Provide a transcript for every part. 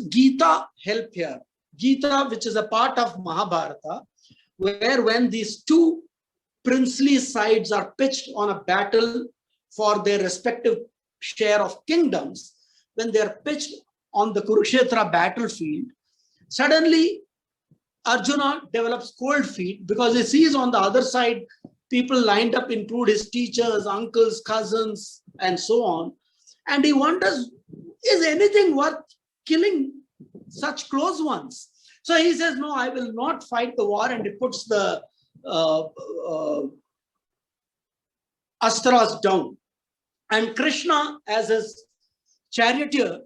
Gita help here? Gita, which is a part of Mahabharata, where when these two princely sides are pitched on a battle for their respective share of kingdoms, when they are pitched on the Kurukshetra battlefield, suddenly Arjuna develops cold feet because he sees on the other side people lined up, include his teachers, uncles, cousins, and so on. And he wonders, is anything worth killing such close ones? So he says, no, I will not fight the war, and he puts the astras down. And Krishna, as his charioteer,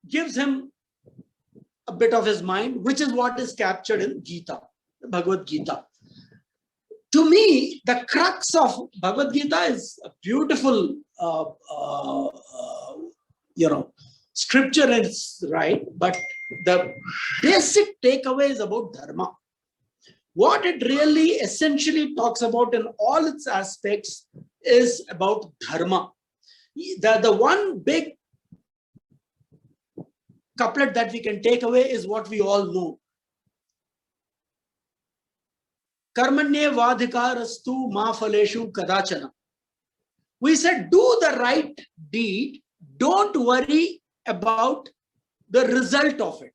gives him a bit of his mind, which is what is captured in Gita, Bhagavad Gita. To me, the crux of Bhagavad Gita is a beautiful, scripture is right, but the basic takeaway is about Dharma. What it really essentially talks about in all its aspects is about Dharma. The one big couplet that we can take away is what we all know. Karmanye vadhikarastu ma phaleshu kadachana. We said, do the right deed, don't worry about the result of it.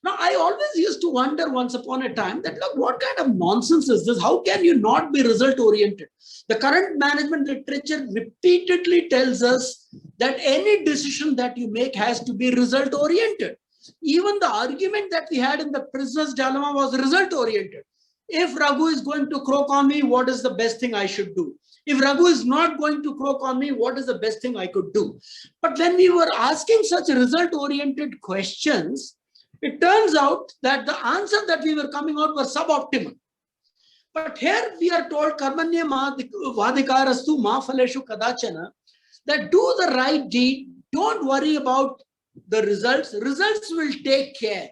Now, I always used to wonder once upon a time that, look, what kind of nonsense is this? How can you not be result-oriented? The current management literature repeatedly tells us that any decision that you make has to be result-oriented. Even the argument that we had in the prisoner's dilemma was result-oriented. If Raghu is going to croak on me, what is the best thing I should do? If Raghu is not going to croak on me, what is the best thing I could do? But when we were asking such result-oriented questions, it turns out that the answer that we were coming out was suboptimal. But here we are told, Karmanye vadhikarastu ma phaleshu kadachana, that do the right deed, don't worry about the results. Results will take care.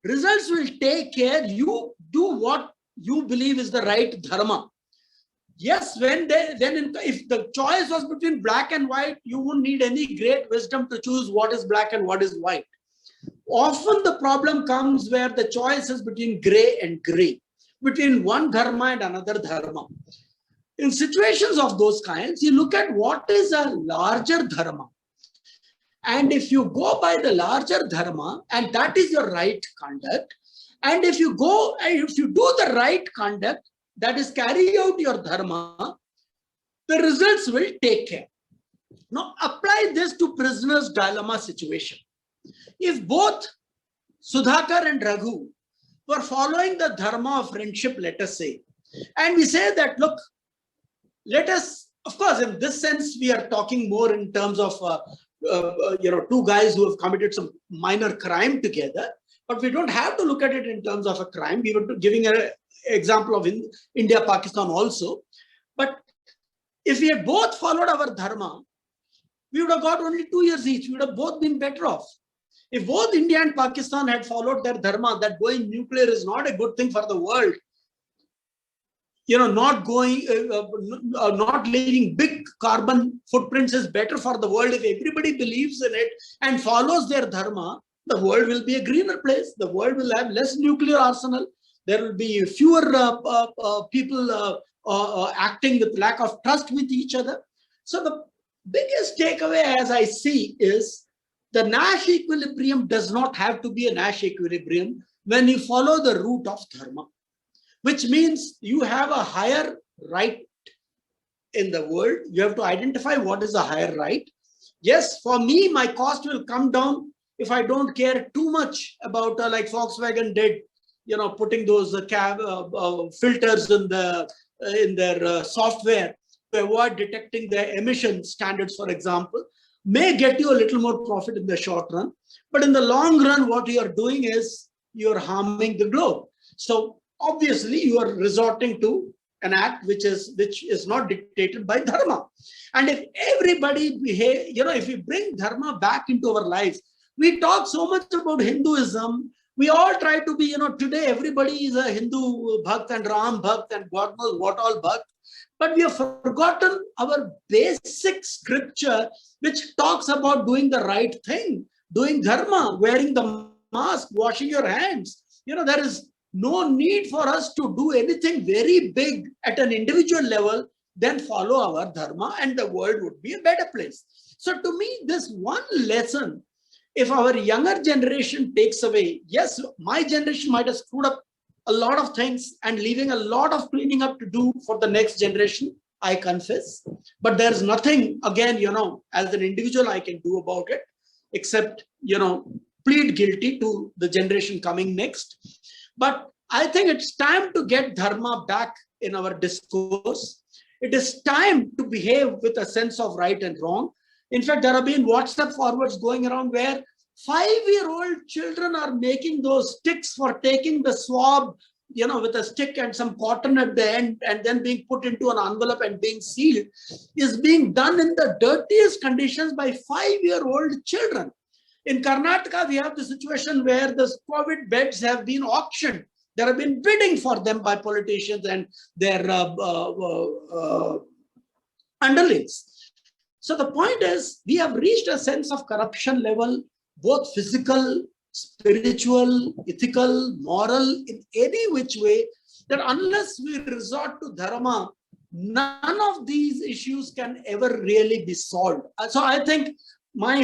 Results will take care. You do what you believe is the right dharma. Yes, if the choice was between black and white, you wouldn't need any great wisdom to choose what is black and what is white. Often the problem comes where the choice is between gray and gray, between one dharma and another dharma. In situations of those kinds, you look at what is a larger dharma. And if you go by the larger dharma, and that is your right conduct, and if you do the right conduct, that is carry out your dharma, the results will take care. Now apply this to prisoner's dilemma situation. If both Sudhakar and Raghu were following the dharma of friendship, let us say, and we say that, look, let us, of course, in this sense, we are talking more in terms of, two guys who have committed some minor crime together, but we don't have to look at it in terms of a crime. We were giving an example of India, Pakistan also. But if we had both followed our dharma, we would have got only 2 years each. We would have both been better off. If both India and Pakistan had followed their dharma, that going nuclear is not a good thing for the world. Not leaving big carbon footprints is better for the world. If everybody believes in it and follows their dharma, the world will be a greener place. The world will have less nuclear arsenal. There will be fewer people acting with lack of trust with each other. So the biggest takeaway, as I see, is the Nash equilibrium does not have to be a Nash equilibrium when you follow the route of dharma, which means you have a higher right in the world. You have to identify what is the higher right. Yes, for me, my cost will come down if I don't care too much about, like Volkswagen did, putting those filters in their software to avoid detecting their emission standards, for example, may get you a little more profit in the short run. But in the long run, what you are doing is you're harming the globe. So obviously, you are resorting to an act which is not dictated by dharma. And if everybody behave, if we bring dharma back into our lives, we talk so much about Hinduism. We all try to be, today everybody is a Hindu bhakt and Ram bhakt and God knows what all bhakt. But we have forgotten our basic scripture, which talks about doing the right thing. doing dharma, wearing the mask, washing your hands. There is no need for us to do anything very big at an individual level, then follow our dharma and the world would be a better place. So to me, this one lesson, if our younger generation takes away, yes, my generation might have screwed up a lot of things and leaving a lot of cleaning up to do for the next generation, I confess. But there's nothing, again, as an individual I can do about it, except, plead guilty to the generation coming next. But I think it's time to get dharma back in our discourse. It is time to behave with a sense of right and wrong. In fact, there have been WhatsApp forwards going around where 5-year-old children are making those sticks for taking the swab, with a stick and some cotton at the end, and then being put into an envelope and being sealed, is being done in the dirtiest conditions by 5-year-old children. In Karnataka, we have the situation where the COVID beds have been auctioned. There have been bidding for them by politicians and their underlings. So the point is, we have reached a sense of corruption level, both physical, spiritual, ethical, moral, in any which way, that unless we resort to dharma, none of these issues can ever really be solved. So I think my